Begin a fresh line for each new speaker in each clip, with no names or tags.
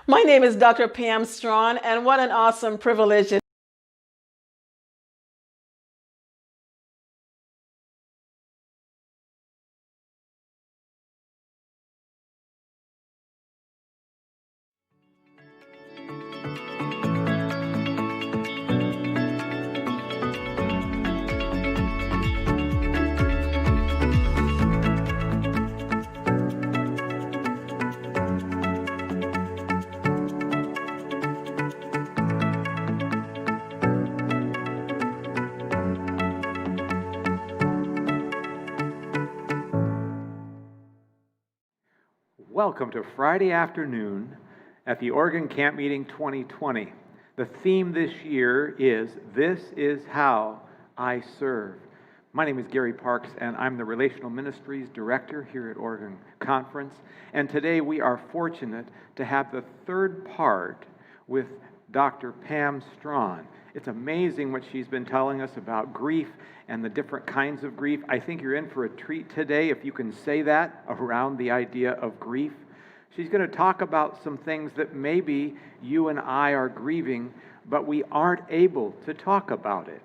My name is Dr. Pam Strachan, and what an awesome privilege
Welcome to Friday afternoon at the Oregon Camp Meeting 2020. The theme this year is This is How I Serve. My name is Gary Parks, and I'm the Relational Ministries Director here at Oregon Conference. And today we are fortunate to have the third part with Dr. Pam Strachan. It's amazing what she's been telling us about grief and the different kinds of grief. I think you're in for a treat today, if you can say that, around the idea of grief. She's going to talk about some things that maybe you and I are grieving, but we aren't able to talk about it.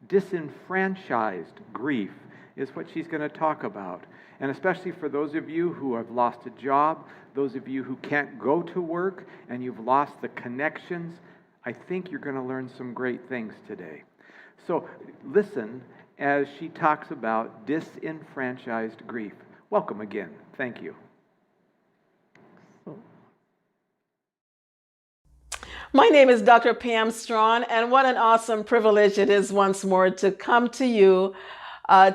Disenfranchised grief is what she's going to talk about. And especially for those of you who have lost a job, those of you who can't go to work, and you've lost the connections, I think you're going to learn some great things today. So listen as she talks about disenfranchised grief. Welcome again. Thank you.
My name is Dr. Pam Strachan, and what an awesome privilege it is once more to come to you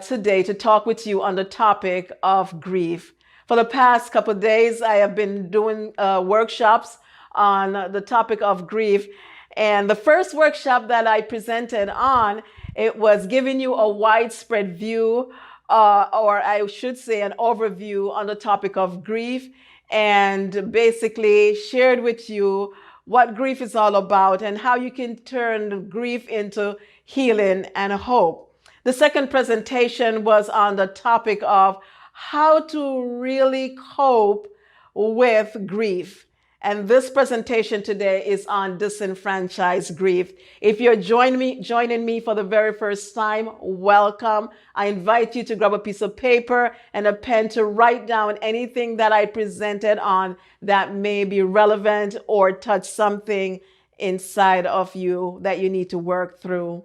today to talk with you on the topic of grief. For the past couple of days, I have been doing workshops on the topic of grief. And the first workshop that I presented on, it was giving you a widespread view, or I should say an overview on the topic of grief, and basically shared with you what grief is all about and how you can turn grief into healing and hope. The second presentation was on the topic of how to really cope with grief. And this presentation today is on disenfranchised grief. If you're joining me for the very first time, welcome. I invite you to grab a piece of paper and a pen to write down anything that I presented on that may be relevant or touch something inside of you that you need to work through.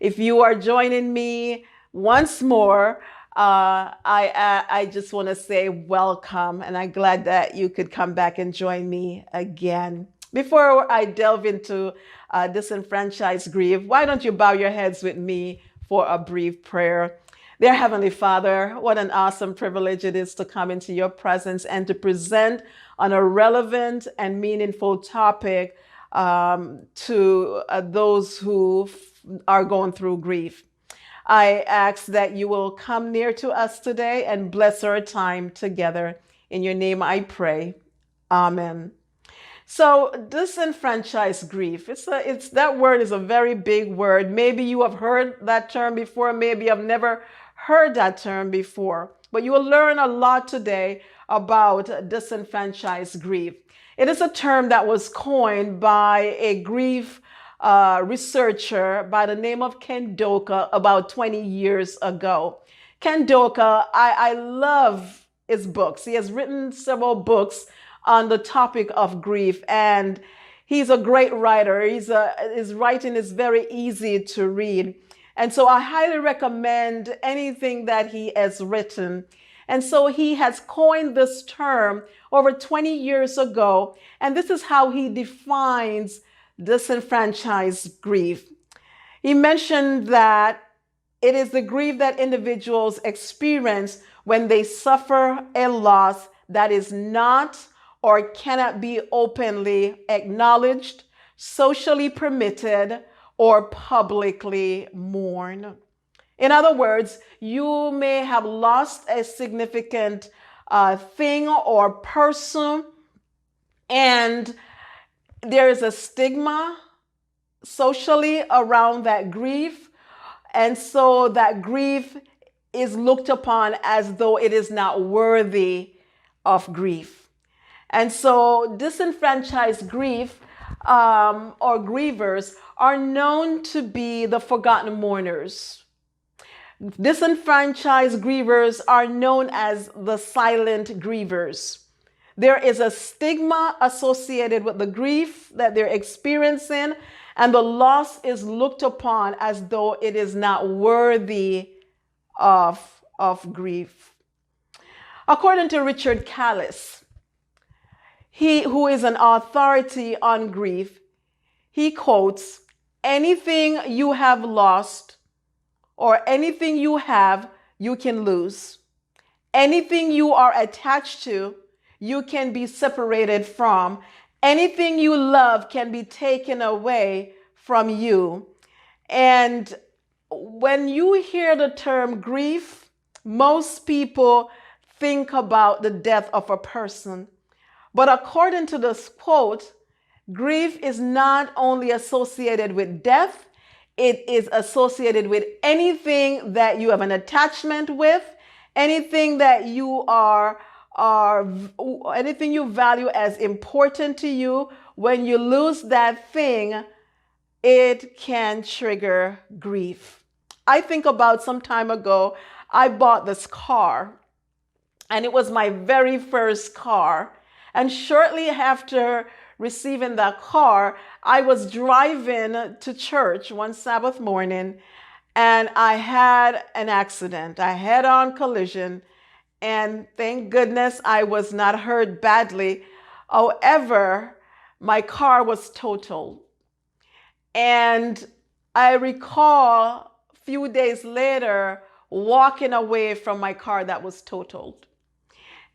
If you are joining me once more, I just want to say welcome, and I'm glad that you could come back and join me again. Before I delve into disenfranchised grief, why don't you bow your heads with me for a brief prayer? Dear Heavenly Father, what an awesome privilege it is to come into your presence and to present on a relevant and meaningful topic to those who are going through grief. I ask that you will come near to us today and bless our time together. In your name I pray. Amen. So disenfranchised grief, it's that word is a very big word. Maybe you have heard that term before. Maybe you have never heard that term before. But you will learn a lot today about disenfranchised grief. It is a term that was coined by a grief researcher by the name of Ken Doka about 20 years ago. Ken Doka, I love his books. He has written several books on the topic of grief, and he's a great writer. His writing is very easy to read. And so I highly recommend anything that he has written. And so he has coined this term over 20 years ago, and this is how he defines disenfranchised grief. He mentioned that it is the grief that individuals experience when they suffer a loss that is not or cannot be openly acknowledged, socially permitted, or publicly mourned. In other words, you may have lost a significant thing or person, and there is a stigma socially around that grief. And so that grief is looked upon as though it is not worthy of grief. And so disenfranchised grief or grievers are known to be the forgotten mourners. Disenfranchised grievers are known as the silent grievers. There is a stigma associated with the grief that they're experiencing, and the loss is looked upon as though it is not worthy of grief. According to Richard Callis, he who is an authority on grief, he quotes, "Anything you have lost or anything you have, you can lose. Anything you are attached to, you can be separated from. Anything you love can be taken away from you." And when you hear the term grief, most people think about the death of a person. But according to this quote, grief is not only associated with death, it is associated with anything that you have an attachment with, anything that you anything you value as important to you. When you lose that thing, it can trigger grief. I think about some time ago, I bought this car, and it was my very first car. And shortly after receiving that car, I was driving to church one Sabbath morning, and I had an accident, a head-on collision, and thank goodness I was not hurt badly. However, my car was totaled. And I recall a few days later walking away from my car that was totaled.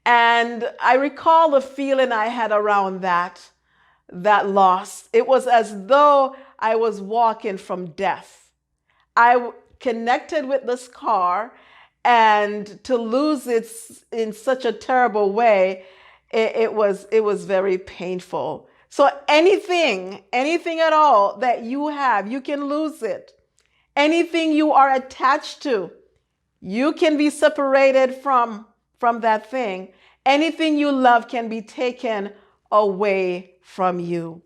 And I recall the feeling I had around that loss. It was as though I was walking from death. I connected with this car, and to lose it in such a terrible way, it was very painful. So anything at all that you have, you can lose it. Anything you are attached to, you can be separated from that thing. Anything you love can be taken away from you.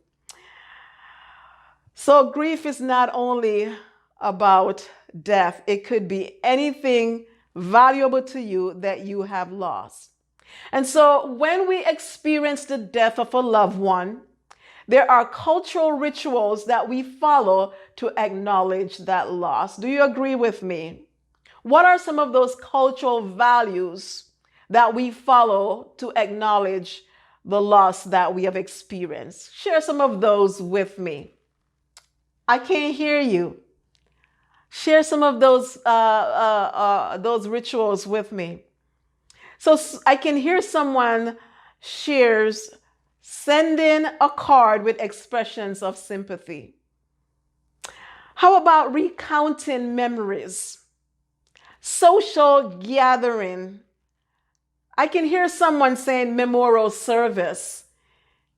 So grief is not only about death. It could be anything valuable to you that you have lost. And so when we experience the death of a loved one, there are cultural rituals that we follow to acknowledge that loss. Do you agree with me? What are some of those cultural values that we follow to acknowledge the loss that we have experienced? Share some of those with me. I can't hear you. Share some of those rituals with me. So I can hear someone shares sending a card with expressions of sympathy. How about recounting memories? Social gathering. I can hear someone saying memorial service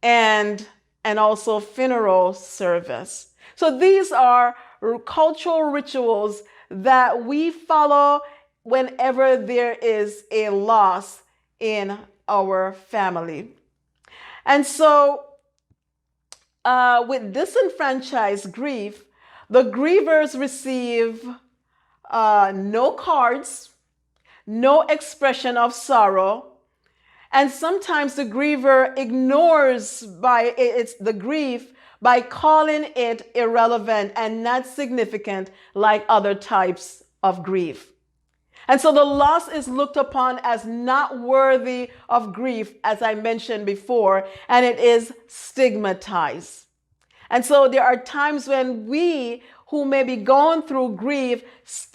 and also funeral service. So these are cultural rituals that we follow whenever there is a loss in our family. And so with disenfranchised grief, the grievers receive no cards, no expression of sorrow, and sometimes the griever ignores the grief by calling it irrelevant and not significant like other types of grief. And so the loss is looked upon as not worthy of grief, as I mentioned before, and it is stigmatized. And so there are times when we who may be going through grief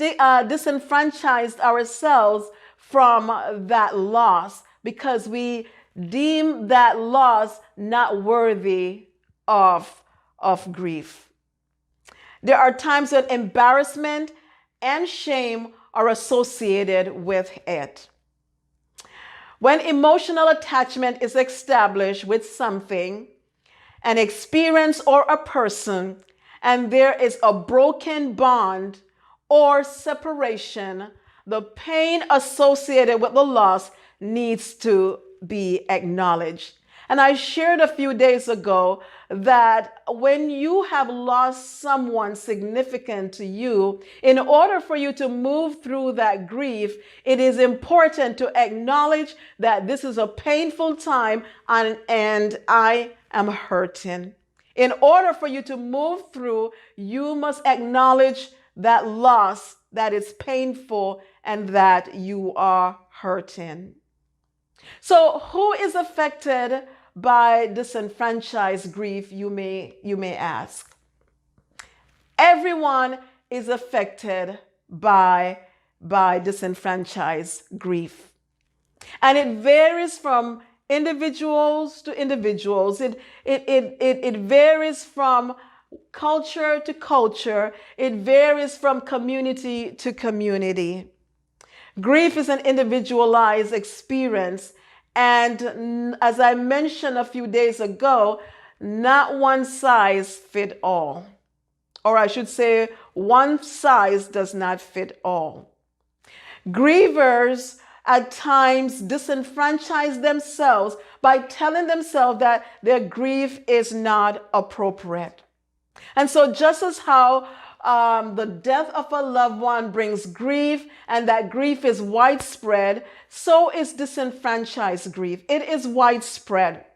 disenfranchised ourselves from that loss because we deem that loss not worthy of grief. There are times when embarrassment and shame are associated with it. When emotional attachment is established with something, an experience, or a person, and there is a broken bond or separation, the pain associated with the loss needs to be acknowledged. And I shared a few days ago that when you have lost someone significant to you, in order for you to move through that grief, it is important to acknowledge that this is a painful time and I am hurting. In order for you to move through, you must acknowledge that loss, that it's painful, and that you are hurting. So, who is affected by disenfranchised grief, you may ask? Everyone is affected by disenfranchised grief. And it varies from individuals to individuals. It varies from culture to culture. It varies from community to community. Grief is an individualized experience, and as I mentioned a few days ago, not one size fit all. Or I should say, one size does not fit all. Grievers at times disenfranchise themselves by telling themselves that their grief is not appropriate. And so just as how the death of a loved one brings grief, and that grief is widespread, so is disenfranchised grief. It is widespread.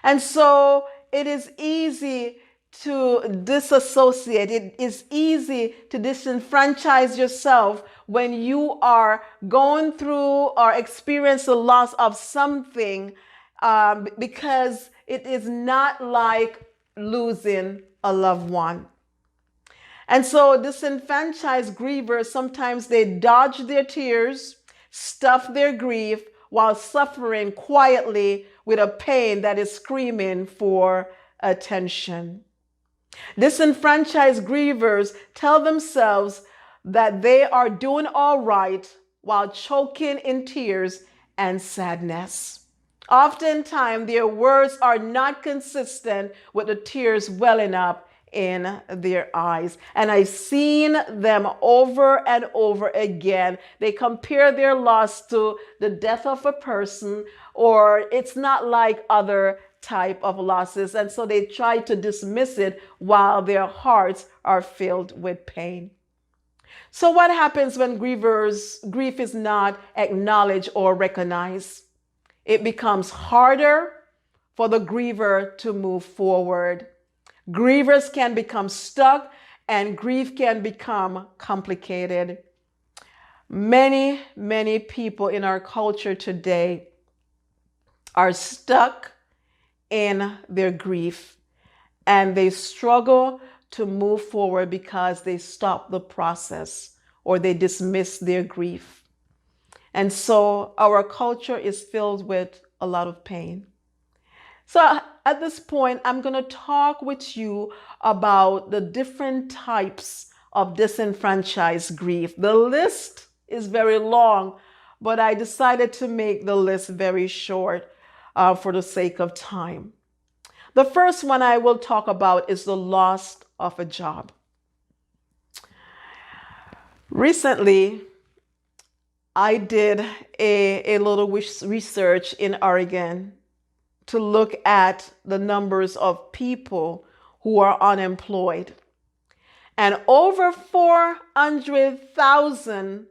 And so it is easy to disassociate. It is easy to disenfranchise yourself when you are going through or experience the loss of something, because it is not like losing a loved one. And so disenfranchised grievers, sometimes they dodge their tears, stuff their grief while suffering quietly with a pain that is screaming for attention. Disenfranchised grievers tell themselves that they are doing all right while choking in tears and sadness. Oftentimes, their words are not consistent with the tears welling up in their eyes. And I've seen them over and over again. They compare their loss to the death of a person, or it's not like other type of losses. And so they try to dismiss it while their hearts are filled with pain. So what happens when grief is not acknowledged or recognized? It becomes harder for the griever to move forward. Grievers can become stuck, and grief can become complicated. Many, many people in our culture today are stuck in their grief, and they struggle to move forward because they stop the process or they dismiss their grief. And so our culture is filled with a lot of pain. So at this point, I'm going to talk with you about the different types of disenfranchised grief. The list is very long, but I decided to make the list very short for the sake of time. The first one I will talk about is the loss of a job. Recently, I did a little research in Oregon to look at the numbers of people who are unemployed. And over 400,000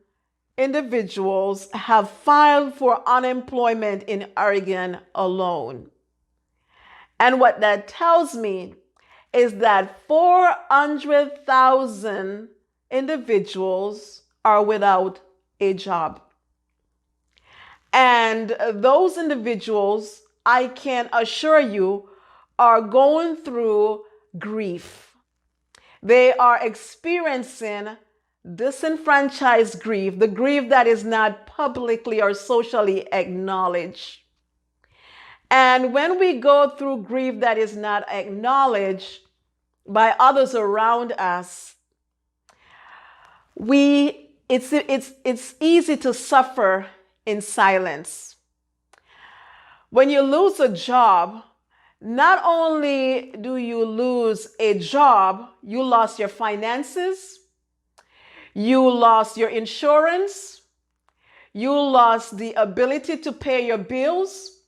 individuals have filed for unemployment in Oregon alone. And what that tells me is that 400,000 individuals are without a job. And those individuals, I can assure you, are going through grief. They are experiencing disenfranchised grief, the grief that is not publicly or socially acknowledged. And when we go through grief that is not acknowledged by others around us, it's easy to suffer in silence. When you lose a job, not only do you lose a job, you lost your finances, you lost your insurance, you lost the ability to pay your bills,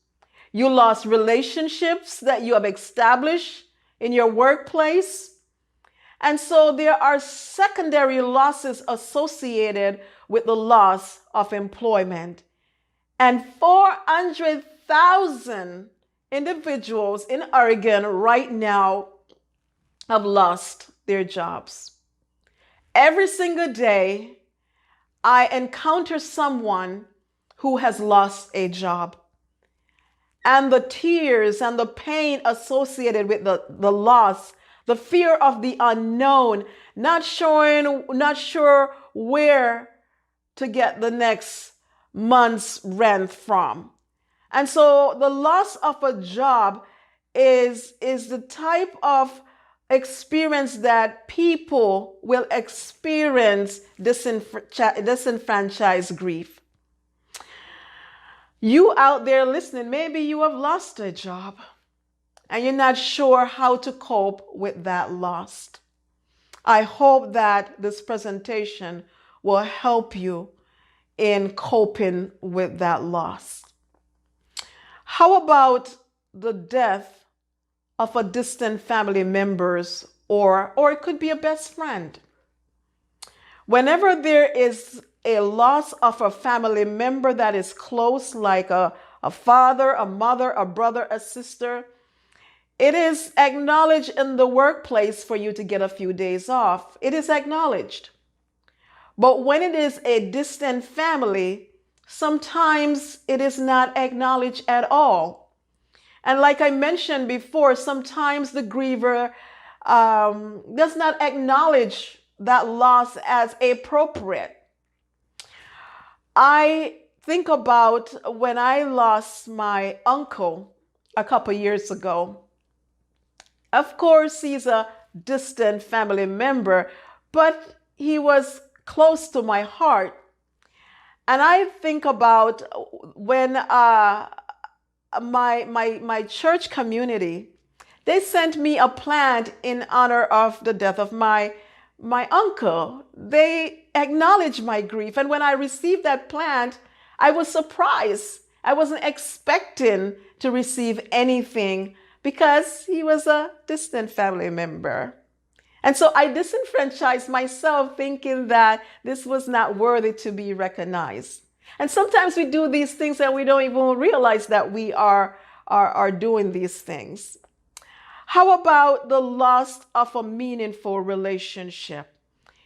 You lost relationships that you have established in your workplace. And so there are secondary losses associated with the loss of employment. And 400,000 individuals in Oregon right now have lost their jobs. Every single day, I encounter someone who has lost a job. And the tears and the pain associated with the loss, the fear of the unknown, not sure where to get the next month's rent from. And so the loss of a job is the type of experience that people will experience disenfranchised grief. You out there listening, maybe you have lost a job and you're not sure how to cope with that loss. I hope that this presentation will help you in coping with that loss. How about the death of a distant family members or it could be a best friend? Whenever there is a loss of a family member that is close, like a father, a mother, a brother, a sister, it is acknowledged in the workplace for you to get a few days off. It is acknowledged. But when it is a distant family, sometimes it is not acknowledged at all. And like I mentioned before, sometimes the griever does not acknowledge that loss as appropriate. I think about when I lost my uncle a couple years ago. Of course, he's a distant family member, but he was close to my heart. And I think about when my church community, they sent me a plant in honor of the death of my uncle. They acknowledged my grief. And when I received that plant, I was surprised. I wasn't expecting to receive anything because he was a distant family member. And so I disenfranchised myself thinking that this was not worthy to be recognized. And sometimes we do these things and we don't even realize that we are doing these things. How about the loss of a meaningful relationship?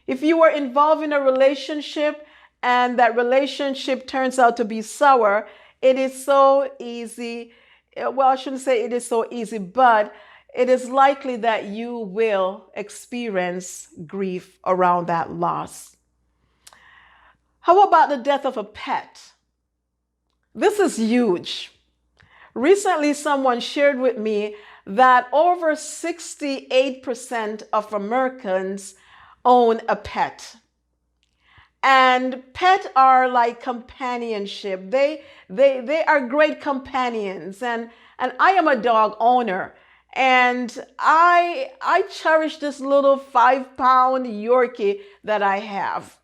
If you were involved in a relationship and that relationship turns out to be sour, it is so easy. Well, I shouldn't say it is so easy, but it is likely that you will experience grief around that loss. How about the death of a pet? This is huge. Recently, someone shared with me that over 68% of Americans own a pet. And pets are like companionship. They are great companions. And I am a dog owner. And I cherish this little 5-pound Yorkie that I have.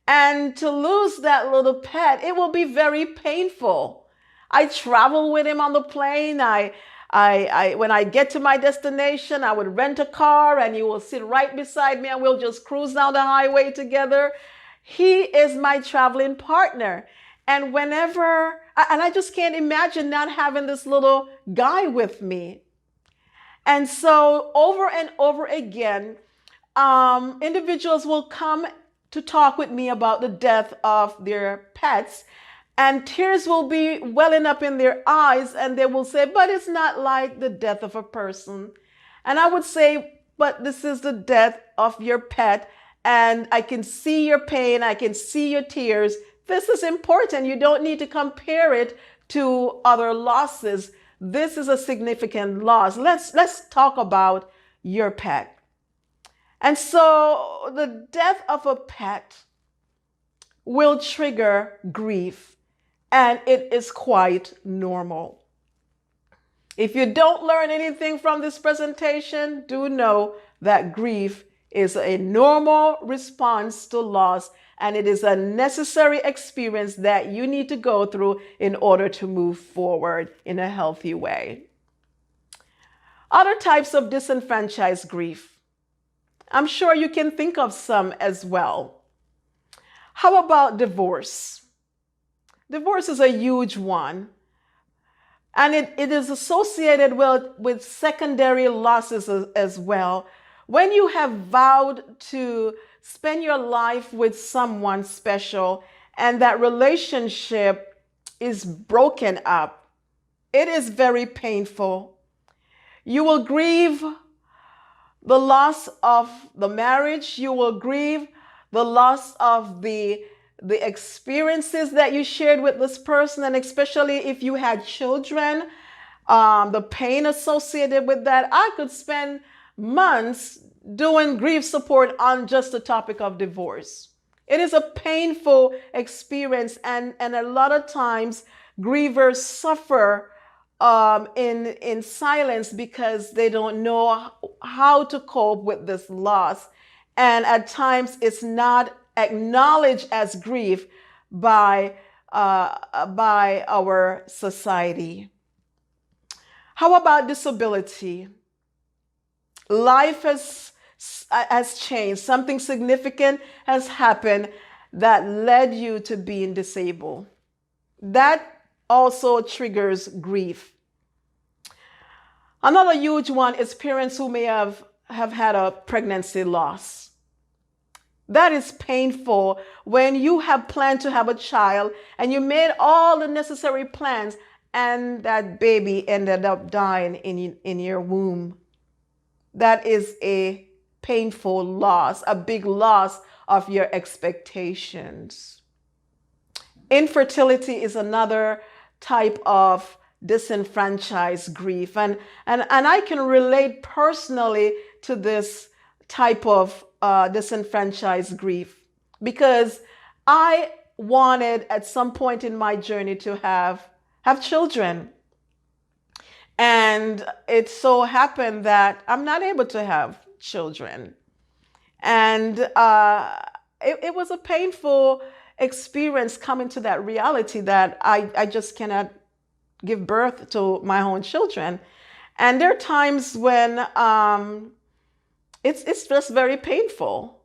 And to lose that little pet, it will be very painful. I travel with him on the plane. When I get to my destination, I would rent a car and he will sit right beside me and we'll just cruise down the highway together. He is my traveling partner. And I just can't imagine not having this little guy with me. And so over and over again, individuals will come to talk with me about the death of their pets, and tears will be welling up in their eyes, and they will say, but it's not like the death of a person. And I would say, but this is the death of your pet, and I can see your pain, I can see your tears. This is important. You don't need to compare it to other losses. This is a significant loss. Let's talk about your pet. And so the death of a pet will trigger grief, and it is quite normal. If you don't learn anything from this presentation, do know that grief is a normal response to loss, and it is a necessary experience that you need to go through in order to move forward in a healthy way. Other types of disenfranchised grief. I'm sure you can think of some as well. How about divorce? Divorce is a huge one, and it is associated with secondary losses as well. When you have vowed to spend your life with someone special and that relationship is broken up, it is very painful. You will grieve the loss of the marriage. You will grieve the loss of the experiences that you shared with this person, and especially if you had children, the pain associated with that. I could spend months doing grief support on just the topic of divorce. It is a painful experience, and a lot of times grievers suffer in silence because they don't know how to cope with this loss. And at times it's not acknowledged as grief by our society. How about disability? Life has changed. Something significant has happened that led you to being disabled. That also triggers grief. Another huge one is parents who may have had a pregnancy loss. That is painful when you have planned to have a child and you made all the necessary plans and that baby ended up dying in your womb. That is a painful loss, a big loss of your expectations. Infertility is another type of disenfranchised grief. And I can relate personally to this type of disenfranchised grief because I wanted at some point in my journey to have children. And it so happened that I'm not able to have children. And it was a painful experience coming to that reality that I just cannot give birth to my own children. And there are times when it's just very painful.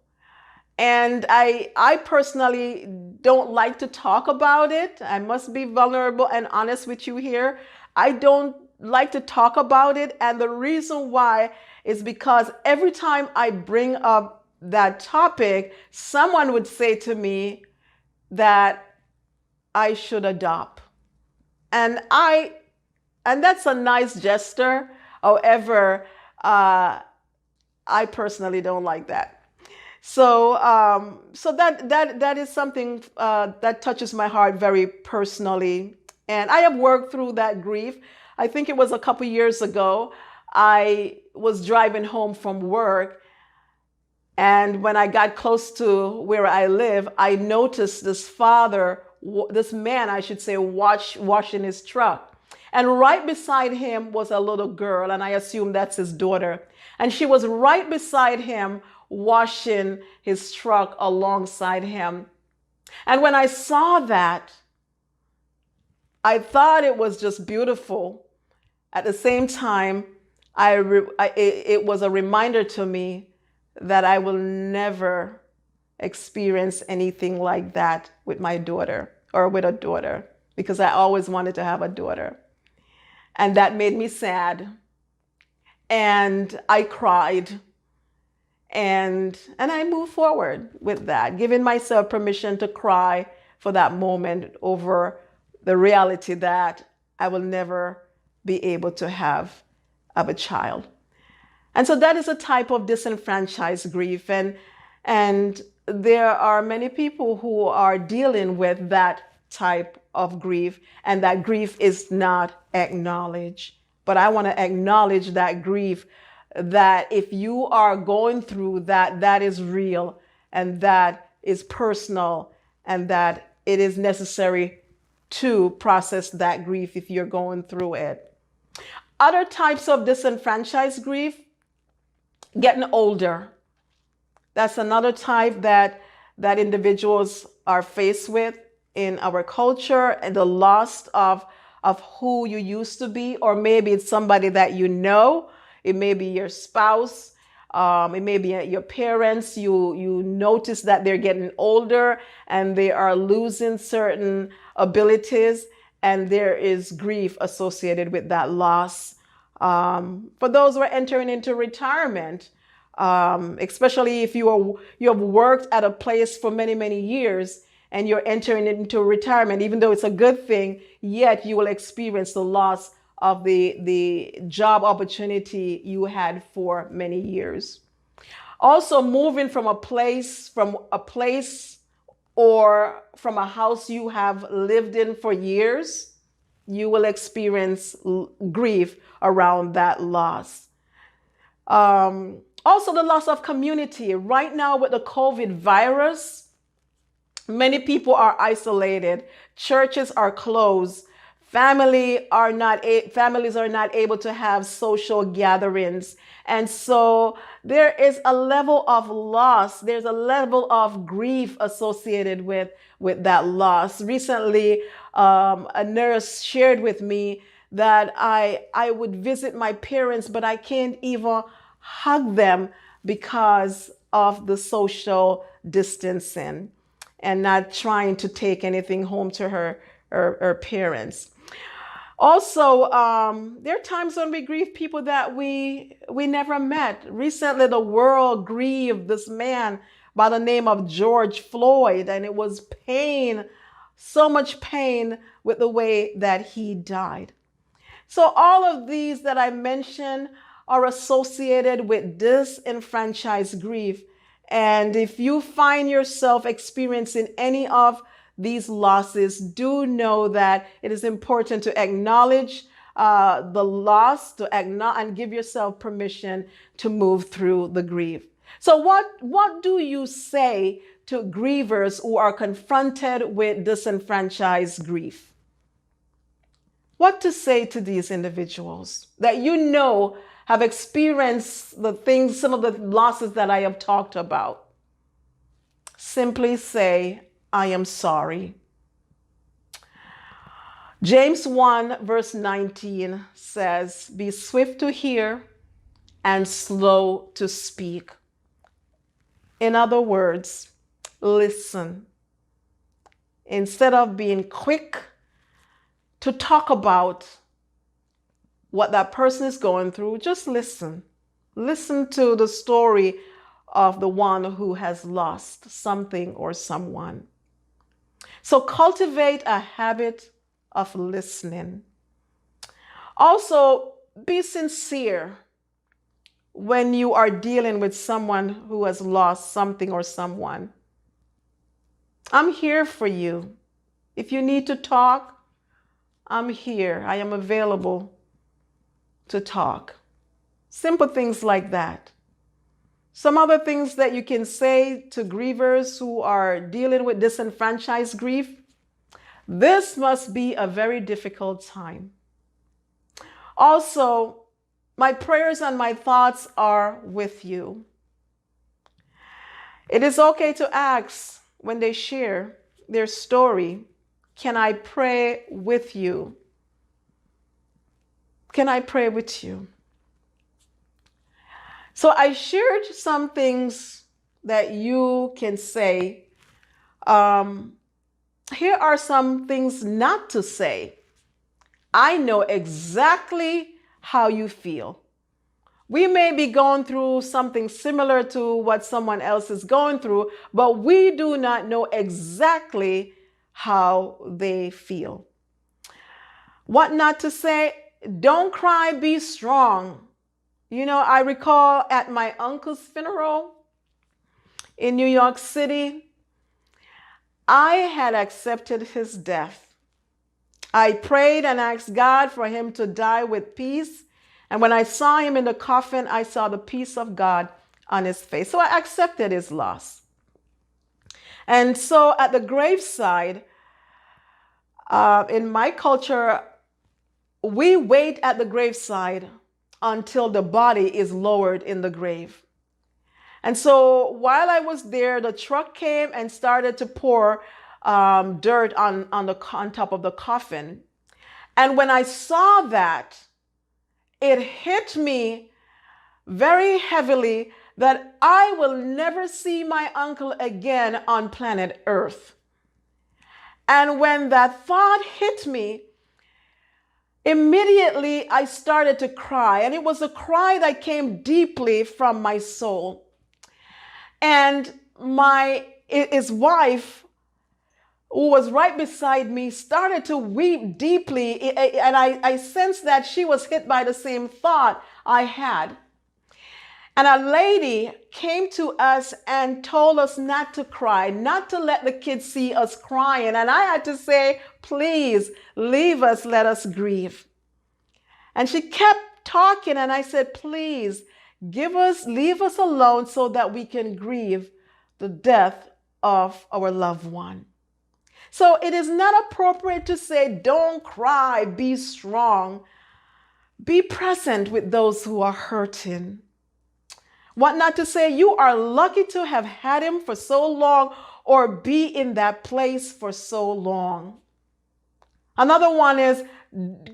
And I personally don't like to talk about it. I must be vulnerable and honest with you here. I don't like to talk about it. And the reason why is because every time I bring up that topic, someone would say to me that I should adopt. And that's a nice gesture. However, I personally don't like that. So that is something that touches my heart very personally. And I have worked through that grief. I think it was a couple years ago. I was driving home from work, and when I got close to where I live, I noticed this man, I should say, washing his truck. And right beside him was a little girl, and I assume that's his daughter. And she was right beside him, washing his truck alongside him. And when I saw that, I thought it was just beautiful. At the same time, it was a reminder to me that I will never experience anything like that with my daughter or with a daughter, because I always wanted to have a daughter. And that made me sad. And I cried. And I moved forward with that, giving myself permission to cry for that moment over the reality that I will never be able to have a child. And so that is a type of disenfranchised grief. And there are many people who are dealing with that type of grief, and that grief is not acknowledged. But I want to acknowledge that grief, that if you are going through that, that is real and that is personal, and that it is necessary to process that grief if you're going through it. Other types of disenfranchised grief, getting older. That's another type that individuals are faced with in our culture, and the loss of who you used to be, or maybe it's somebody that you know. It may be your spouse. It may be your parents. You notice that they're getting older and they are losing certain abilities, and there is grief associated with that loss. For those who are entering into retirement, especially if you have worked at a place for many years and you're entering into retirement, even though it's a good thing, yet you will experience the loss of the job opportunity you had for many years. Also, moving from a place or from a house you have lived in for years, you will experience grief around that loss. Also, the loss of community. Right now with the COVID virus, many people are isolated. Churches are closed. Families are not able to have social gatherings. And so there is a level of loss. There's a level of grief associated with that loss. Recently, a nurse shared with me that I would visit my parents, but I can't even hug them because of the social distancing and not trying to take anything home to her parents. Also, there are times when we grieve people that we never met. Recently, the world grieved this man by the name of George Floyd, and it was pain, so much pain with the way that he died. So all of these that I mentioned are associated with disenfranchised grief. And if you find yourself experiencing any of these losses, do know that it is important to acknowledge the loss, and give yourself permission to move through the grief. So what do you say to grievers who are confronted with disenfranchised grief? What to say to these individuals that you know have experienced some of the losses that I have talked about? Simply say, I am sorry. James 1 verse 19 says, be swift to hear and slow to speak. In other words, listen. Instead of being quick to talk about what that person is going through, just listen. Listen to the story of the one who has lost something or someone. So cultivate a habit of listening. Also, be sincere when you are dealing with someone who has lost something or someone. I'm here for you. If you need to talk, I'm here. I am available to talk. Simple things like that. Some other things that you can say to grievers who are dealing with disenfranchised grief. This must be a very difficult time. Also, my prayers and my thoughts are with you. It is okay to ask when they share their story, can I pray with you? Can I pray with you? So I shared some things that you can say. Here are some things not to say. I know exactly how you feel. We may be going through something similar to what someone else is going through, but we do not know exactly how they feel. What not to say? Don't cry, be strong. You know, I recall at my uncle's funeral in New York City, I had accepted his death. I prayed and asked God for him to die with peace. And when I saw him in the coffin, I saw the peace of God on his face. So I accepted his loss. And so at the graveside, in my culture, we wait at the graveside until the body is lowered in the grave. And so while I was there, the truck came and started to pour dirt on top of the coffin. And when I saw that, it hit me very heavily that I will never see my uncle again on planet Earth. And when that thought hit me, immediately I started to cry. And it was a cry that came deeply from my soul. And his wife, who was right beside me, started to weep deeply. And I sensed that she was hit by the same thought I had. And a lady came to us and told us not to cry, not to let the kids see us crying. And I had to say, please leave us, let us grieve. And she kept talking, and I said, please leave us alone so that we can grieve the death of our loved one. So it is not appropriate to say, don't cry, be strong. Be present with those who are hurting. What not to say, you are lucky to have had him for so long or be in that place for so long. Another one is,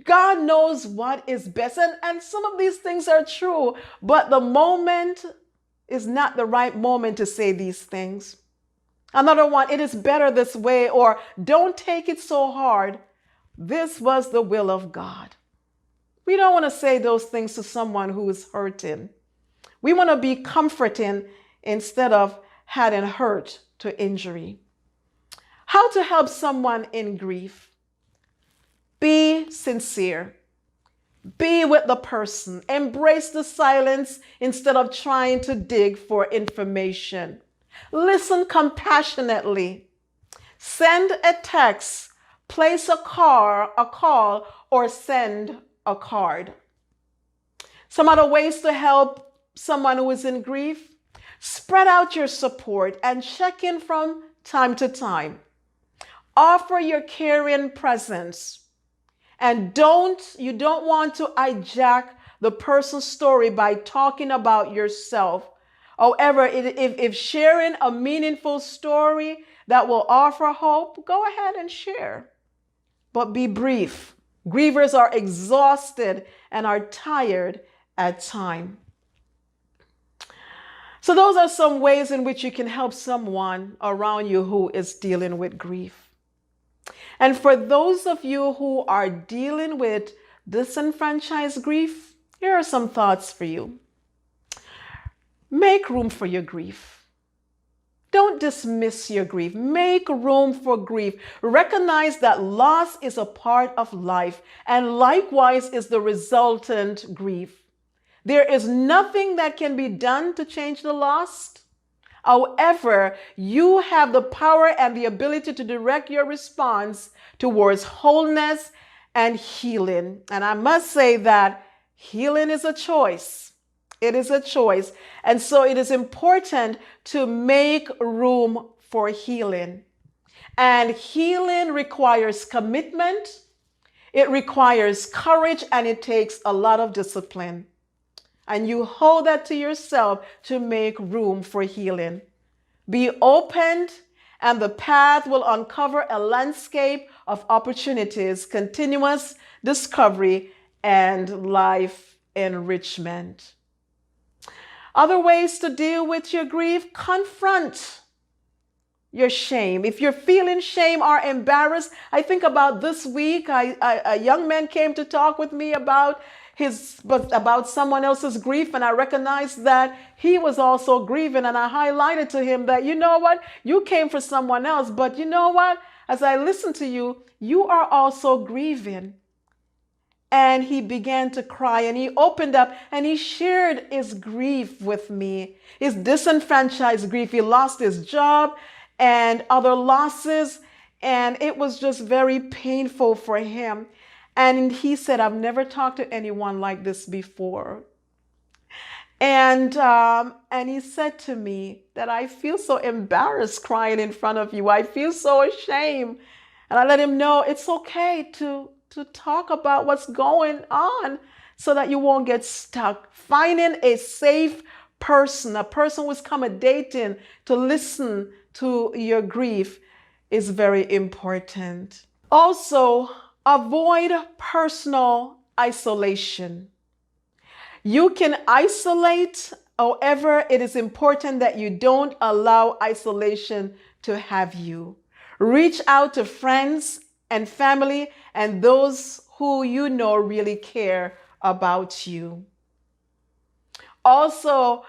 God knows what is best. And some of these things are true, but the moment is not the right moment to say these things. Another one, it is better this way, or don't take it so hard. This was the will of God. We don't want to say those things to someone who is hurting. We want to be comforting instead of adding hurt to injury. How to help someone in grief? Be sincere. Be with the person. Embrace the silence instead of trying to dig for information. Listen compassionately. Send a text, place a call, or send a card. Some other ways to help someone who is in grief: spread out your support and check in from time to time. Offer your caring presence. And you don't want to hijack the person's story by talking about yourself. However, if sharing a meaningful story that will offer hope, go ahead and share. But be brief. Grievers are exhausted and are tired at times. So those are some ways in which you can help someone around you who is dealing with grief. And for those of you who are dealing with disenfranchised grief, here are some thoughts for you. Make room for your grief. Don't dismiss your grief. Make room for grief. Recognize that loss is a part of life, and likewise is the resultant grief. There is nothing that can be done to change the lost. However, you have the power and the ability to direct your response towards wholeness and healing. And I must say that healing is a choice. It is a choice. And so it is important to make room for healing. And healing requires commitment, it requires courage, and it takes a lot of discipline. And you hold that to yourself to make room for healing. Be opened, and the path will uncover a landscape of opportunities, continuous discovery, and life enrichment. Other ways to deal with your grief: confront your shame. If you're feeling shame or embarrassed, I think about this week, a young man came to talk with me about someone else's grief, and I recognized that he was also grieving, and I highlighted to him that, you know what, you came for someone else, but you know what, as I listen to you, you are also grieving. And he began to cry, and he opened up and he shared his grief with me, his disenfranchised grief. He lost his job and other losses, and it was just very painful for him. And he said, I've never talked to anyone like this before. And he said to me that I feel so embarrassed crying in front of you. I feel so ashamed. And I let him know it's okay to talk about what's going on so that you won't get stuck. Finding a safe person, a person who's accommodating to listen to your grief, is very important. Also, avoid personal isolation. You can isolate, however, it is important that you don't allow isolation to have you. Reach out to friends and family and those who you know really care about you. Also,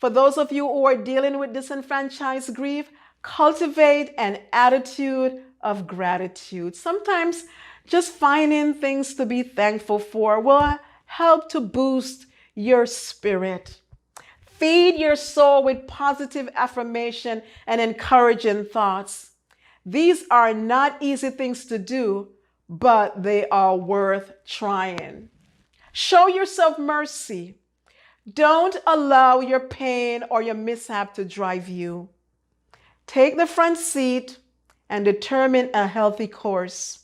for those of you who are dealing with disenfranchised grief, cultivate an attitude of gratitude. Sometimes just finding things to be thankful for will help to boost your spirit. Feed your soul with positive affirmation and encouraging thoughts. These are not easy things to do, but they are worth trying. Show yourself mercy. Don't allow your pain or your mishap to drive you. Take the front seat and determine a healthy course.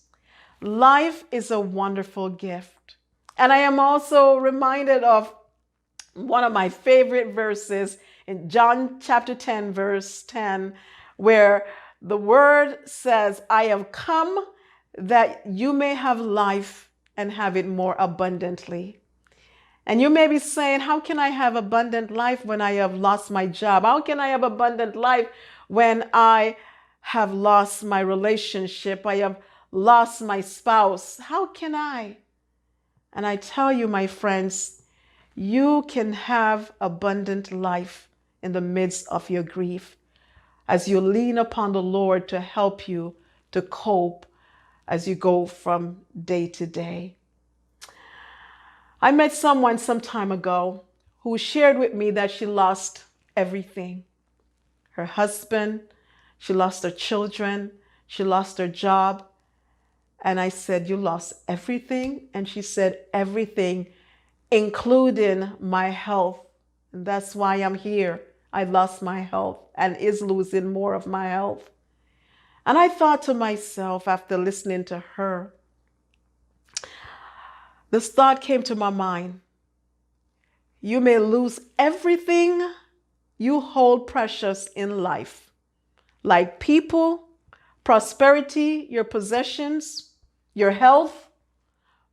Life is a wonderful gift. And I am also reminded of one of my favorite verses in John chapter 10, verse 10, where the word says, I have come that you may have life and have it more abundantly. And you may be saying, how can I have abundant life when I have lost my job? How can I have abundant life when I have lost my relationship? I have lost my spouse. How can I? And I tell you, my friends, you can have abundant life in the midst of your grief as you lean upon the Lord to help you to cope as you go from day to day. I met someone some time ago who shared with me that she lost everything. Her husband, she lost her children, she lost her job. And I said, you lost everything? And she said, everything, including my health. And that's why I'm here. I lost my health and is losing more of my health. And I thought to myself after listening to her, this thought came to my mind. You may lose everything you hold precious in life, like people, prosperity, your possessions, your health,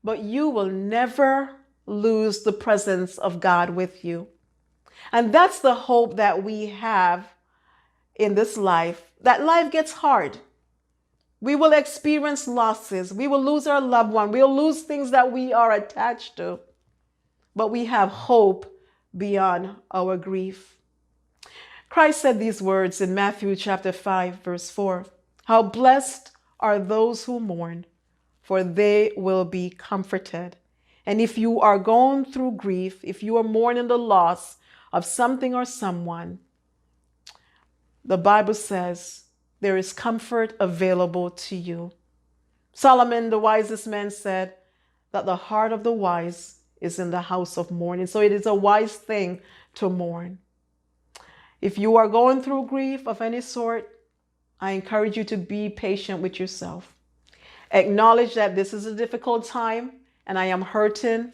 but you will never lose the presence of God with you. And that's the hope that we have in this life, that life gets hard. We will experience losses. We will lose our loved one. We'll lose things that we are attached to. But we have hope beyond our grief. Christ said these words in Matthew chapter 5, verse 4. How blessed are those who mourn, for they will be comforted. And if you are going through grief, if you are mourning the loss of something or someone, the Bible says there is comfort available to you. Solomon, the wisest man, said that the heart of the wise is in the house of mourning. So it is a wise thing to mourn. If you are going through grief of any sort, I encourage you to be patient with yourself. Acknowledge that this is a difficult time and I am hurting.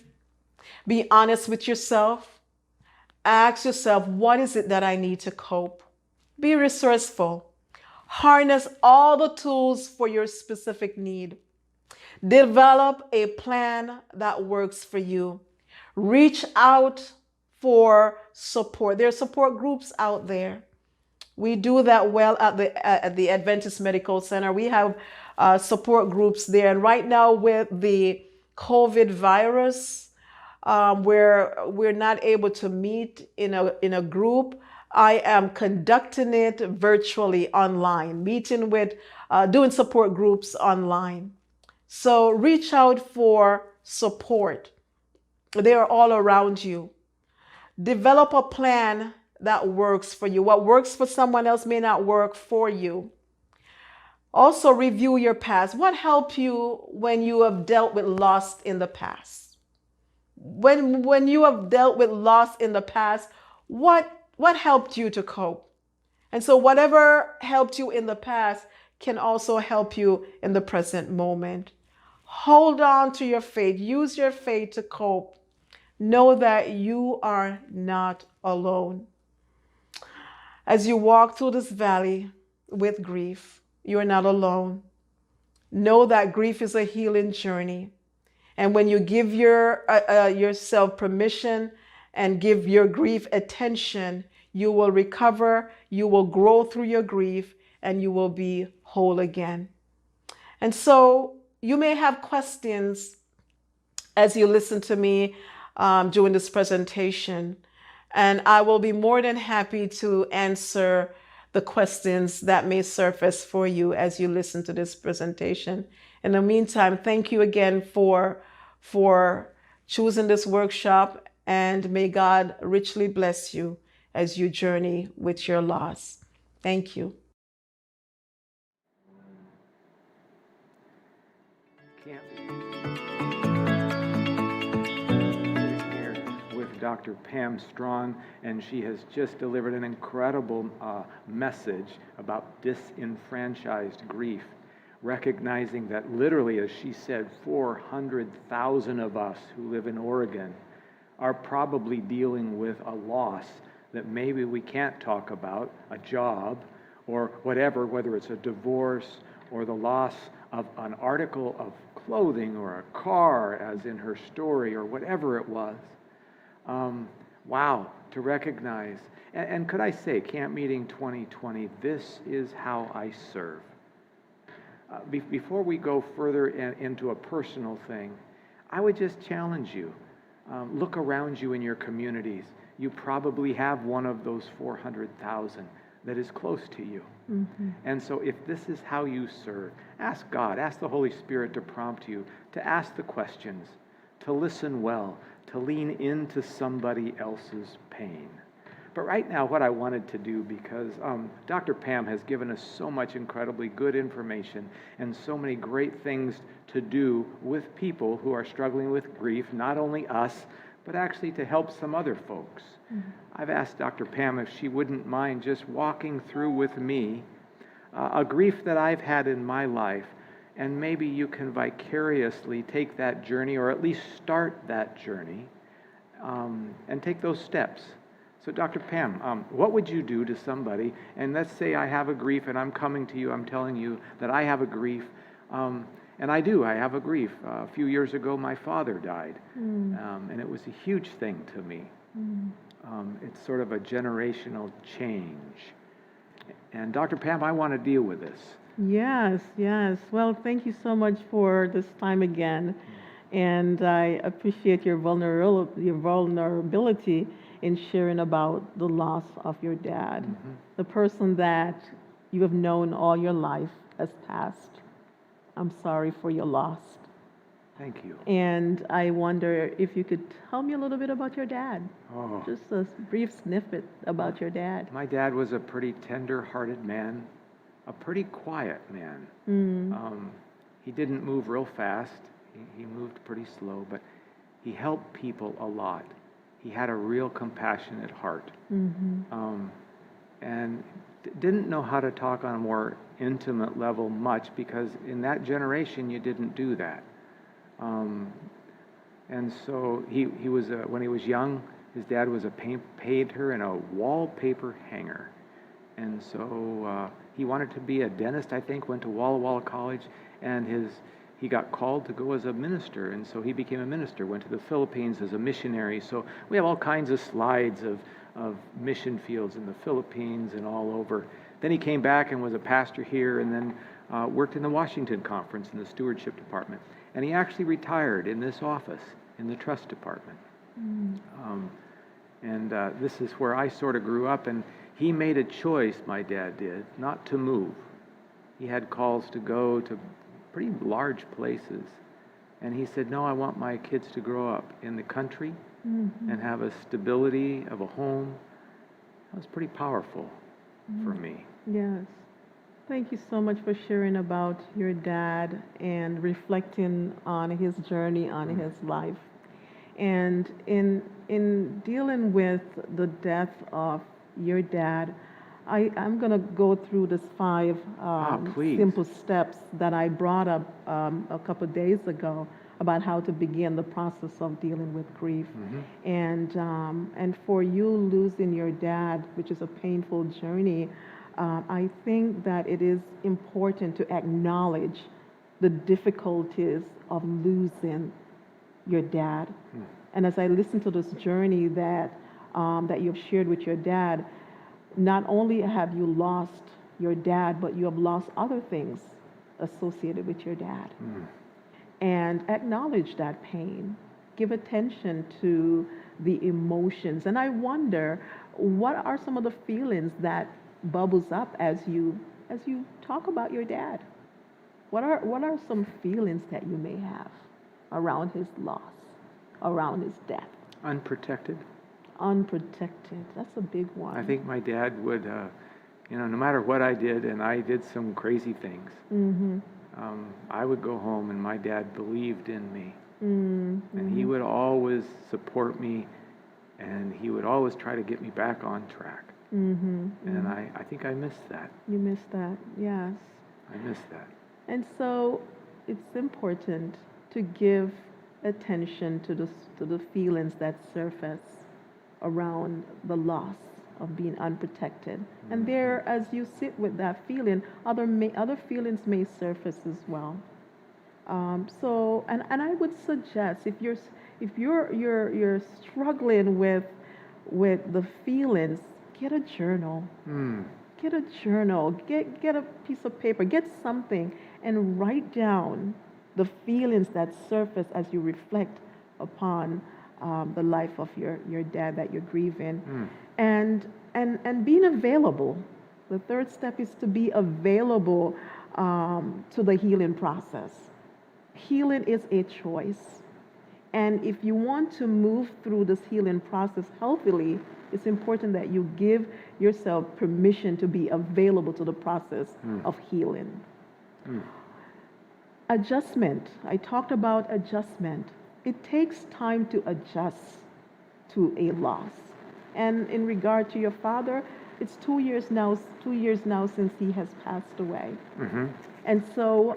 Be honest with yourself. Ask yourself, what is it that I need to cope? Be resourceful. Harness all the tools for your specific need. Develop a plan that works for you. Reach out for support. There are support groups out there. We do that well at the Adventist Medical Center. We have support groups there. And right now with the COVID virus, where we're not able to meet in a group, I am conducting it virtually online, meeting with, doing support groups online. So reach out for support. They are all around you. Develop a plan that works for you. What works for someone else may not work for you. Also review your past. What helped you when you have dealt with loss in the past? When you have dealt with loss in the past, what helped you to cope? And so whatever helped you in the past can also help you in the present moment. Hold on to your faith. Use your faith to cope. know that you are not alone. As you walk through this valley with grief, you are not alone. Know that grief is a healing journey. And when you give yourself permission and give your grief attention, you will recover, you will grow through your grief, and you will be whole again. And so you may have questions as you listen to me during this presentation, and I will be more than happy to answer the questions that may surface for you as you listen to this presentation. In the meantime, thank you again for choosing this workshop, and may God richly bless you as you journey with your loss. Thank you.
With Dr. Pam Strachan, and she has just delivered an incredible message about disenfranchised grief, recognizing that literally, as she said, 400,000 of us who live in Oregon are probably dealing with a loss that maybe we can't talk about, a job or whatever, whether it's a divorce or the loss of an article of clothing or a car, as in her story, or whatever it was. Wow, to recognize. And could I say, Camp Meeting 2020, this is how I serve. Before we go further into a personal thing, I would just challenge you. Look around you in your communities. You probably have one of those 400,000 that is close to you. Mm-hmm. And so if this is how you serve, ask God, ask the Holy Spirit to prompt you, to ask the questions, to listen well, to lean into somebody else's pain. But right now, what I wanted to do, because Dr. Pam has given us so much incredibly good information and so many great things to do with people who are struggling with grief, not only us, but actually to help some other folks. Mm-hmm. I've asked Dr. Pam if she wouldn't mind just walking through with me a grief that I've had in my life, and maybe you can vicariously take that journey, or at least start that journey, and take those steps. So Dr. Pam, what would you do to somebody, and let's say I have a grief and I'm coming to you, I'm telling you that I have a grief, and I have a grief. A few years ago, my father died, and it was a huge thing to me. It's sort of a generational change. And Dr. Pam, I want to deal with this.
Yes. Well, thank you so much for this time again. And I appreciate your vulnerability in sharing about the loss of your dad. Mm-hmm. The person that you have known all your life has passed. I'm sorry for your loss.
Thank you.
And I wonder if you could tell me a little bit about your dad. Oh. Just a brief snippet about your dad.
My dad was a pretty tender-hearted man, a pretty quiet man. He didn't move real fast. He moved pretty slow, but he helped people a lot. He had a real compassionate heart. Mm-hmm. And didn't know how to talk on a more intimate level much, because in that generation you didn't do that. And so he was, when he was young, his dad was a painter and a wallpaper hanger. And so he wanted to be a dentist, I think, went to Walla Walla College, and he got called to go as a minister, and so he became a minister, went to the Philippines as a missionary. So we have all kinds of slides of mission fields in the Philippines and all over. Then he came back and was a pastor here, and then worked in the Washington Conference in the stewardship department. And he actually retired in this office, in the trust department. This is where I sort of grew up, and he made a choice, my dad did, not to move. He had calls to go to pretty large places. And he said, no, I want my kids to grow up in the country and have a stability of a home. That was pretty powerful for me.
Yes. Thank you so much for sharing about your dad and reflecting on his journey, on his life. And in dealing with the death of your dad, I'm going to go through this 5 simple steps that I brought up a couple of days ago about how to begin the process of dealing with grief. And for you losing your dad, which is a painful journey, I think that it is important to acknowledge the difficulties of losing your dad. And as I listen to this journey that you've shared with your dad, not only have you lost your dad, but you have lost other things associated with your dad. And acknowledge that pain. Give attention to the emotions. And I wonder, what are some of the feelings that bubbles up as you talk about your dad? What are some feelings that you may have around his loss, around his death?
Unprotected.
Unprotected. That's a big one.
I think my dad would, no matter what I did, and I did some crazy things, I would go home and my dad believed in me. And he would always support me, and he would always try to get me back on track. And I think I missed that.
You missed that, yes.
I missed that.
And so it's important to give attention to the feelings that surface around the loss of being unprotected. And there, as you sit with that feeling, other feelings may surface as well. So I would suggest, if you're struggling with the feelings, get a journal. Get a journal. Get a piece of paper. Get something and write down the feelings that surface as you reflect upon the life of your dad that you're grieving. And being available. The third step is to be available to the healing process. Healing is a choice. And if you want to move through this healing process healthily, it's important that you give yourself permission to be available to the process of healing. Adjustment. I talked about adjustment. It takes time to adjust to a loss. And in regard to your father, it's 2 years now since he has passed away. And so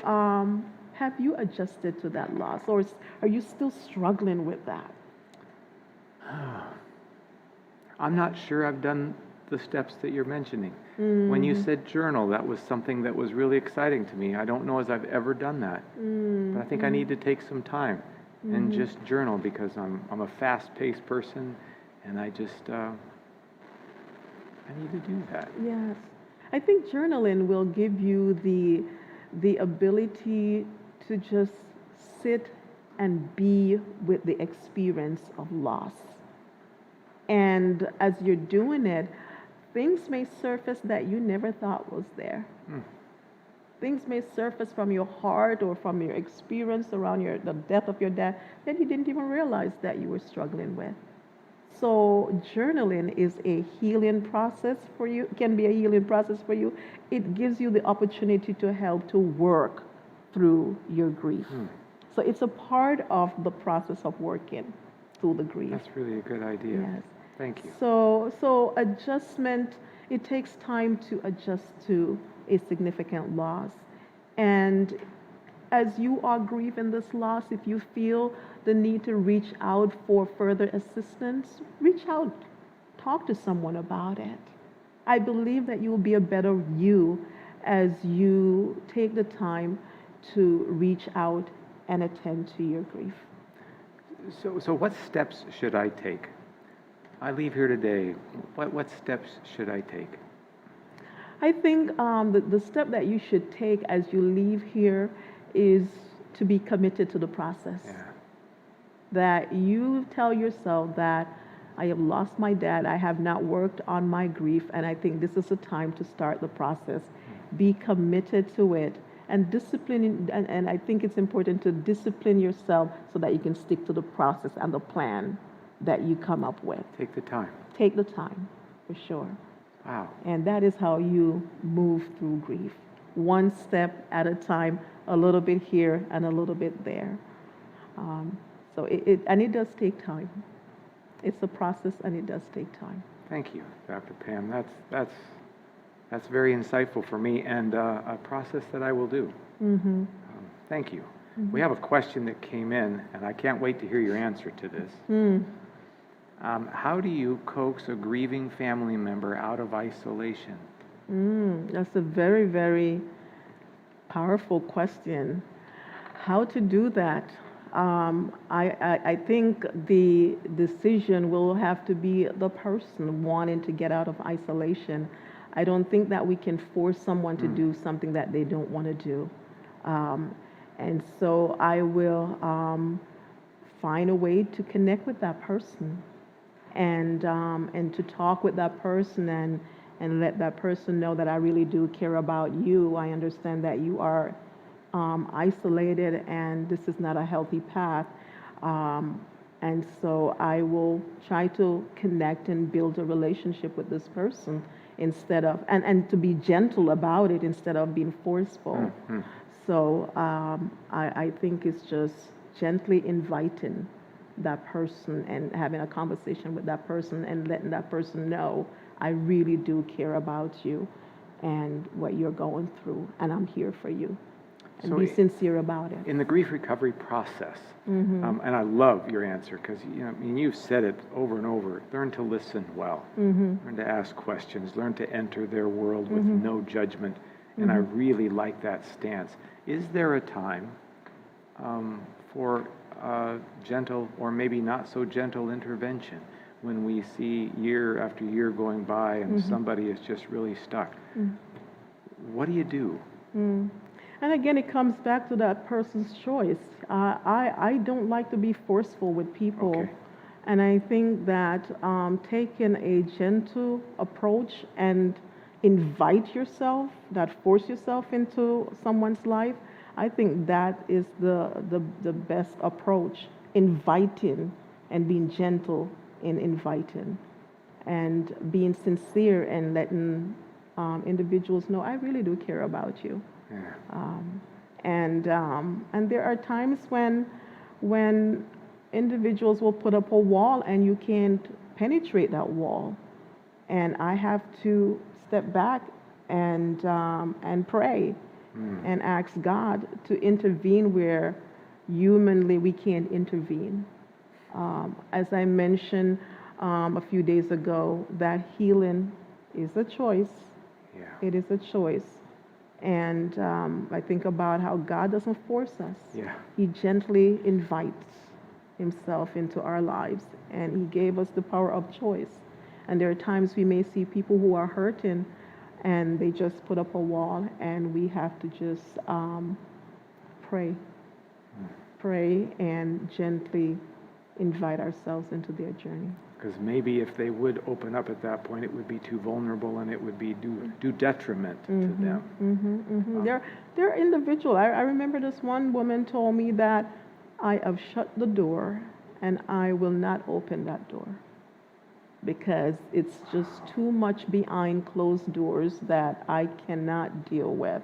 have you adjusted to that loss, or are you still struggling with that?
I'm not sure I've done the steps that you're mentioning. When you said journal, that was something that was really exciting to me. I don't know as I've ever done that. But I think I need to take some time and just journal, because I'm a fast-paced person, and I just I need to do that.
Yes. I think journaling will give you the ability to just sit and be with the experience of loss. And as you're doing it, things may surface that you never thought was there. Things may surface from your heart or from your experience around the death of your dad that you didn't even realize that you were struggling with. So journaling is a healing process for you, can be a healing process for you. It gives you the opportunity to help to work through your grief. So it's a part of the process of working through the grief.
That's really a good idea.
Yes.
Thank you.
So adjustment, it takes time to adjust to a significant loss. And as you are grieving this loss, if you feel the need to reach out for further assistance, reach out, talk to someone about it. I believe that you will be a better you as you take the time to reach out and attend to your grief.
So what steps should I take? I leave here today. What steps should I take?
I think the step that you should take as you leave here is to be committed to the process.
Yeah.
That you tell yourself that I have lost my dad, I have not worked on my grief, and I think this is the time to start the process. Be committed to it and discipline, and I think it's important to discipline yourself so that you can stick to the process and the plan that you come up with.
Take the time.
Take the time, for sure.
Wow.
And that is how you move through grief. One step at a time, a little bit here and a little bit there. So it does take time. It's a process, and it does take time.
Thank you, Dr. Pam. That's very insightful for me, and a process that I will do. Thank you. We have a question that came in, and I can't wait to hear your answer to this. How do you coax a grieving family member out of isolation?
That's a very, very powerful question. How to do that? I think the decision will have to be the person wanting to get out of isolation. I don't think that we can force someone to do something that they don't want to do. And so I will find a way to connect with that person and to talk with that person and let that person know that I really do care about you. I understand that you are isolated and this is not a healthy path. And so I will try to connect and build a relationship with this person instead of, and to be gentle about it instead of being forceful. So I think it's just gently inviting that person and having a conversation with that person and letting that person know I really do care about you and what you're going through, and I'm here for you. And
So
be sincere about it.
In the grief recovery process, and I love your answer because you've said it over and over, learn to listen well, learn to ask questions, learn to enter their world with no judgment, and I really like that stance. Is there a time for gentle or maybe not so gentle intervention when we see year after year going by and somebody is just really stuck? What do you do?
And again, it comes back to that person's choice. I don't like to be forceful with people.
Okay.
And I think that taking a gentle approach and invite yourself, that force yourself into someone's life, I think that is the best approach. Inviting and being gentle in inviting and being sincere and letting individuals know, I really do care about you.
Yeah.
And there are times when individuals will put up a wall and you can't penetrate that wall, and I have to step back and pray and ask God to intervene where humanly we can't intervene. As I mentioned a few days ago, that healing is a choice.
Yeah.
It is a choice. And I think about how God doesn't force us.
Yeah.
He gently invites himself into our lives, and he gave us the power of choice. And there are times we may see people who are hurting and they just put up a wall, and we have to just pray and gently invite ourselves into their journey.
Because maybe if they would open up at that point, it would be too vulnerable and it would be do detriment to them.
They're individual. I remember this one woman told me that I have shut the door and I will not open that door because it's just too much behind closed doors that I cannot deal with.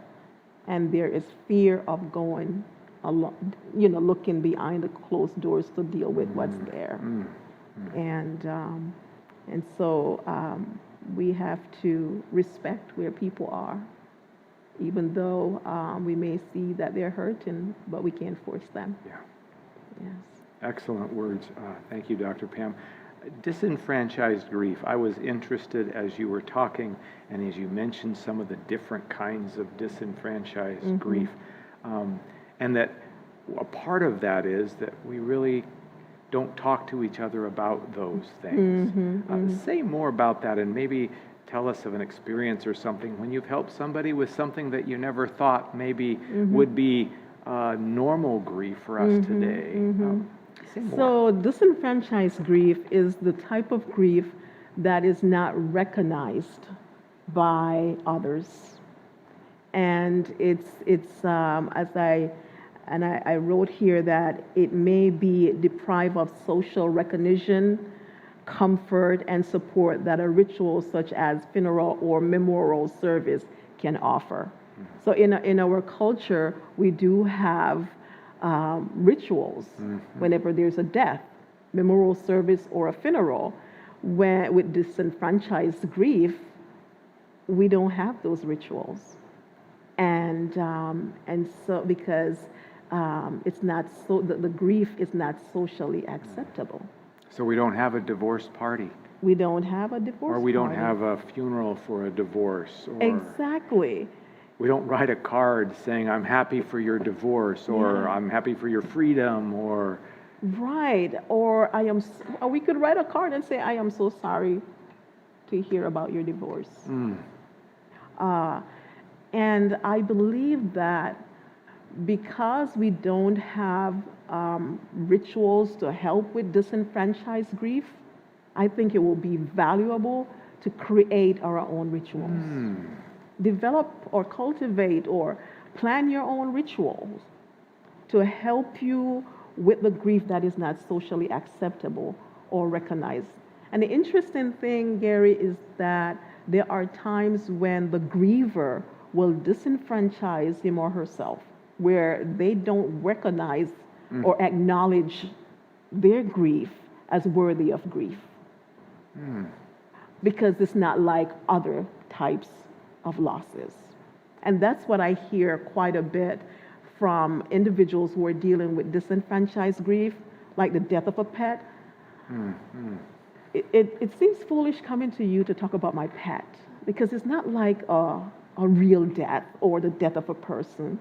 And there is fear of going along, looking behind the closed doors to deal with what's there. And so we have to respect where people are, even though we may see that they're hurting, but we can't force them.
Yeah.
Yes.
Excellent words. Thank you, Dr. Pam. Disenfranchised grief. I was interested as you were talking and as you mentioned some of the different kinds of disenfranchised grief. And that a part of that is that we really don't talk to each other about those things. Say more about that and maybe tell us of an experience or something when you've helped somebody with something that you never thought maybe would be normal grief for us today. Say more.
So disenfranchised grief is the type of grief that is not recognized by others. And it's as I wrote here that it may be deprived of social recognition, comfort, and support that a ritual such as funeral or memorial service can offer. So in our culture, we do have rituals whenever there's a death, memorial service, or a funeral. With disenfranchised grief, we don't have those rituals. And so because it's not so, the grief is not socially acceptable.
So we don't have a divorce party.
We don't have a divorce
Or we don't
party.
have a funeral for a divorce. Or
Exactly.
we don't write a card saying, I'm happy for your divorce, or
Yeah.
I'm happy for your freedom, or...
Right. Or or we could write a card and say, I am so sorry to hear about your divorce. And I believe that because we don't have rituals to help with disenfranchised grief, I think it will be valuable to create our own rituals. Develop or cultivate or plan your own rituals to help you with the grief that is not socially acceptable or recognized. And the interesting thing, Gary, is that there are times when the griever will disenfranchise him or herself, where they don't recognize or acknowledge their grief as worthy of grief. Because it's not like other types of losses. And that's what I hear quite a bit from individuals who are dealing with disenfranchised grief, like the death of a pet. It seems foolish coming to you to talk about my pet, because it's not like a real death or the death of a person.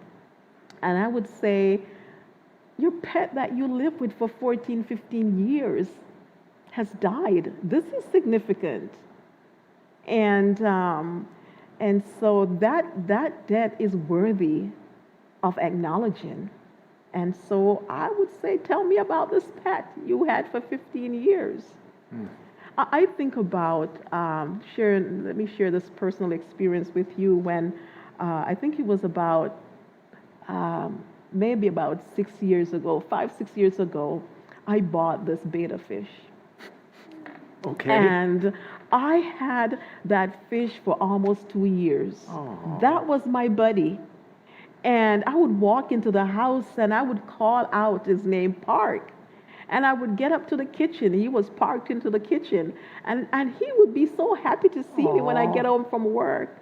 And I would say, your pet that you lived with for 14, 15 years has died. This is significant. And so that debt is worthy of acknowledging. And so I would say, tell me about this pet you had for 15 years. I think about let me share this personal experience with you when I think it was about maybe about 6 years ago, 5-6 years ago, I bought this betta fish.
Okay.
And I had that fish for almost 2 years. That was my buddy. And I would walk into the house and I would call out his name, Park. And I would get up to the kitchen. He was parked into the kitchen. And he would be so happy to see me when I get home from work.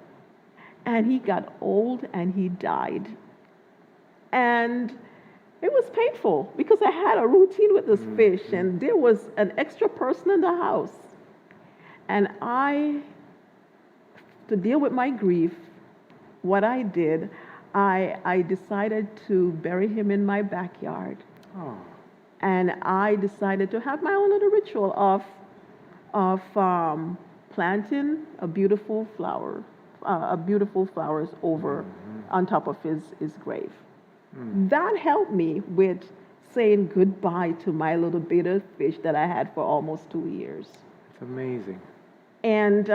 And he got old and he died. And it was painful because I had a routine with this fish and there was an extra person in the house. And to deal with my grief, what I did, I decided to bury him in my backyard. And I decided to have my own little ritual of planting a beautiful flowers over on top of his grave. That helped me with saying goodbye to my little betta fish that I had for almost 2 years.
It's amazing.
And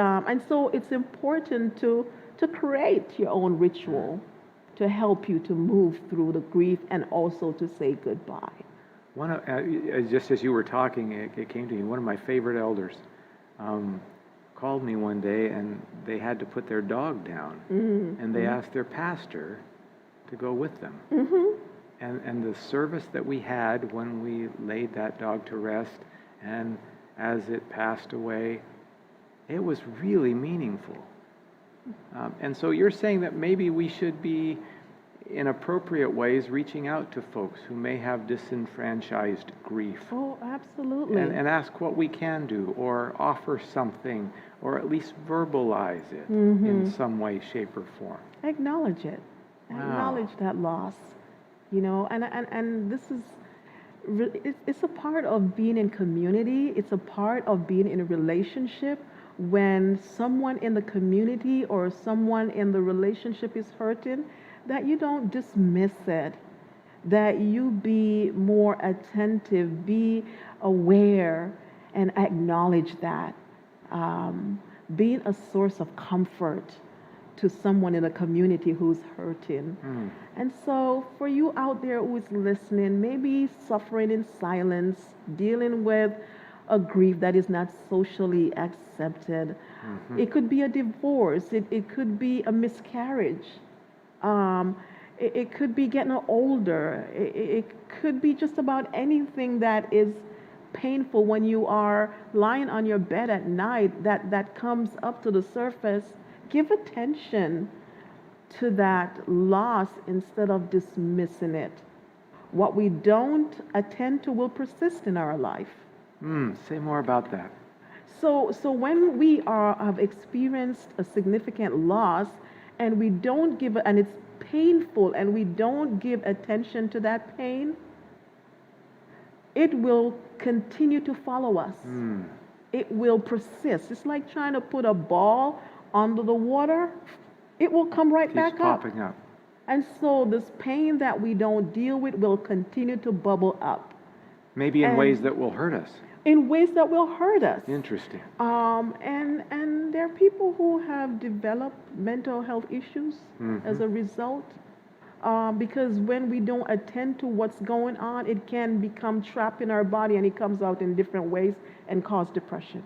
so it's important to create your own ritual to help you to move through the grief and also to say goodbye.
Just as you were talking, it came to me, one of my favorite elders called me one day and they had to put their dog down. And they asked their pastor to go with them. And the service that we had when we laid that dog to rest and as it passed away, it was really meaningful. And so you're saying that maybe we should be, in appropriate ways, reaching out to folks who may have disenfranchised grief.
Oh, absolutely.
And ask what we can do, or offer something, or at least verbalize it in some way, shape, or form.
Acknowledge it.
Wow.
Acknowledge that loss. And this is, it's a part of being in community. It's a part of being in a relationship. When someone in the community or someone in the relationship is hurting, that you don't dismiss it, that you be more attentive, be aware, and acknowledge that. Being a source of comfort to someone in a community who's hurting. And so for you out there who's listening, maybe suffering in silence, dealing with a grief that is not socially accepted. It could be a divorce. It could be a miscarriage. It could be getting older. It could be just about anything that is painful when you are lying on your bed at night that comes up to the surface. Give attention to that loss instead of dismissing it What we don't attend to will persist in our life.
Say more about that.
So when we have experienced a significant loss and we don't give, and it's painful, and we don't give attention to that pain, it will continue to follow us. It will persist. It's like trying to put a ball under the water. It will come right back up.
Popping up.
And so this pain that we don't deal with will continue to bubble up.
Maybe in ways that will hurt us.
In ways that will hurt us.
Interesting.
And there are people who have developed mental health issues as a result. Because when we don't attend to what's going on, it can become trapped in our body, and it comes out in different ways and cause depression.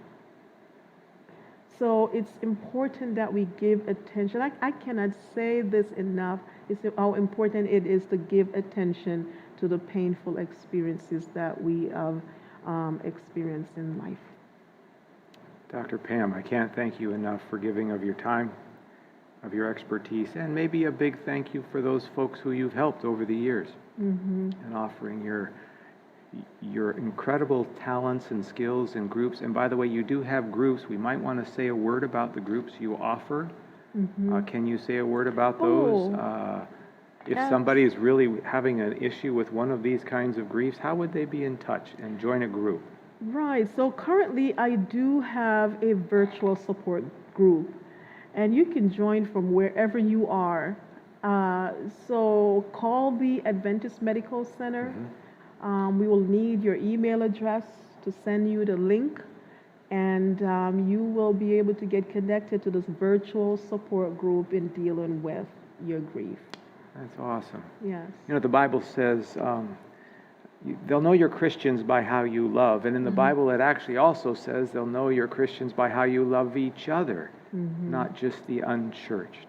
So it's important that we give attention. I cannot say this enough. It's how important it is to give attention to the painful experiences that we have experienced in life.
Dr. Pam, I can't thank you enough for giving of your time, of your expertise, and maybe a big thank you for those folks who you've helped over the years, and offering your incredible talents and skills and groups. And by the way, you do have groups. We might want to say a word about the groups you offer. Can you say a word about those? If somebody is really having an issue with one of these kinds of griefs, how would they be in touch and join a group?
Right. So currently I do have a virtual support group, and you can join from wherever you are. So call the Adventist Medical Center. We will need your email address to send you the link, and you will be able to get connected to this virtual support group in dealing with your grief.
That's awesome.
Yes.
You know, the Bible says they'll know you're Christians by how you love. And in the Bible, it actually also says they'll know you're Christians by how you love each other, not just the unchurched.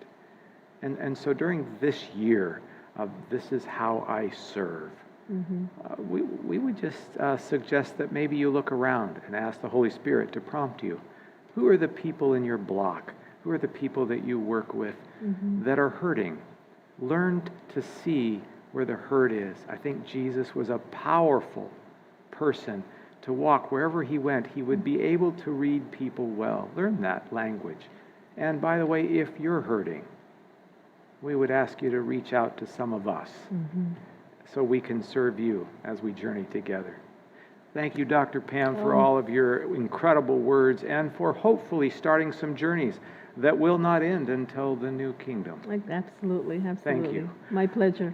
And so during this year of This Is How I Serve, we would just suggest that maybe you look around and ask the Holy Spirit to prompt you. Who are the people in your block? Who are the people that you work with that are hurting? Learn to see where the hurt is. I think Jesus was a powerful person to walk wherever he went. He would be able to read people well. Learn that language. And by the way, if you're hurting, we would ask you to reach out to some of us so we can serve you as we journey together. Thank you, Dr. Pam, for all of your incredible words and for hopefully starting some journeys that will not end until the new kingdom.
Absolutely.
Thank you.
My pleasure.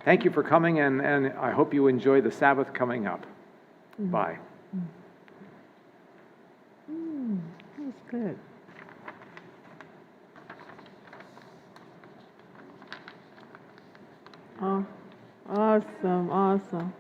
Thank you for coming, and I hope you enjoy the Sabbath coming up. Bye.
That was good. Oh, awesome.